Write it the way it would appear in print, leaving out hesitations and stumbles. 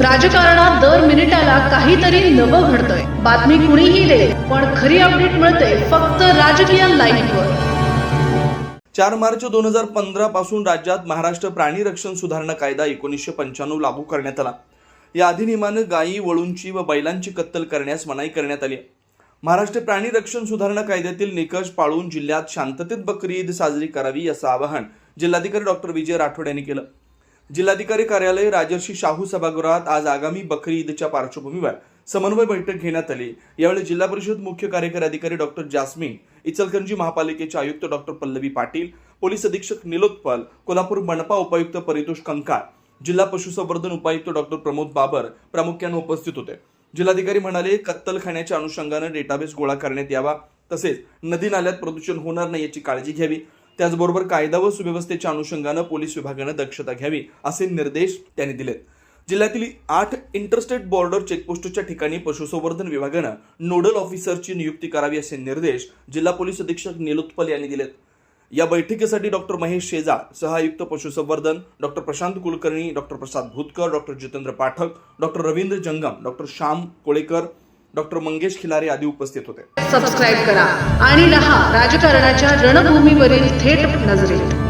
राजकारणात दर मिनिटाला काहीतरी नवं घडतंय। बातमी कुणीही दे, पण खरी अपडेट मिळते फक्त राजकीय लाईव्हवर। 4 मार्च 2015 पासून राज्यात महाराष्ट्र प्राणी रक्षण सुधारणा कायदा 1995 लागू करण्यात आला। या अधिनियमाने गायी, वळूंची व बैलांची कत्तल करण्यास मनाई करण्यात आली। महाराष्ट्र प्राणी रक्षण सुधारणा कायद्यातील निकष पाळून जिल्ह्यात शांततेत बकरी ईद साजरी करावी असं आवाहन जिल्हाधिकारी डॉक्टर विजय राठोड यांनी केलं। जिल्हाधिकारी कार्यालय राजर्षी शाहू सभागृहात आज आगामी बकरी ईदच्या पार्श्वभूमीवर समन्वय बैठक घेण्यात आली। यावेळी जिल्हा परिषद मुख्य कार्यकारी अधिकारी डॉक्टर जास्मिन, इचलकरंजी महापालिकेचे आयुक्त डॉक्टर पल्लवी पाटील, पोलीस अधीक्षक निलोत्पल, कोल्हापूर मनपा उपायुक्त परितोष कंकाळ, जिल्हा पशुसंवर्धन उपायुक्त डॉक्टर प्रमोद बाबर प्रामुख्याने उपस्थित होते। जिल्हाधिकारी म्हणाले, कत्तलखान्याच्या अनुषंगाने डेटाबेस गोळा करण्यात यावा, तसेच नदी नाल्यात प्रदूषण होणार नाही याची काळजी घ्यावी। त्याचबरोबर कायदा व सुव्यवस्थेच्या अनुषंगाने पोलीस विभागाने दक्षता घ्यावी असे निर्देश त्यांनी दिलेत। जिल्ह्यातील 8 इंटरस्टेट बॉर्डर चेकपोस्टच्या ठिकाणी पशुसंवर्धन विभागाने नोडल ऑफिसरची नियुक्ती करावी असे निर्देश जिल्हा पोलीस अधीक्षक निलोत्पल यांनी दिलेत। या बैठकीसाठी डॉक्टर महेश शेजाळ, सहायुक्त पशुसंवर्धन, डॉक्टर प्रशांत कुलकर्णी, डॉक्टर प्रसाद भूतकर, डॉक्टर जितेंद्र पाठक, डॉक्टर रवींद्र जंगम, डॉक्टर श्याम कोळेकर, डॉक्टर मंगेश खिलारे आदी उपस्थित होते। सबस्क्राइब करा आणि रहा राजकारणाच्या रणभूमीवरील थेट नजरेत।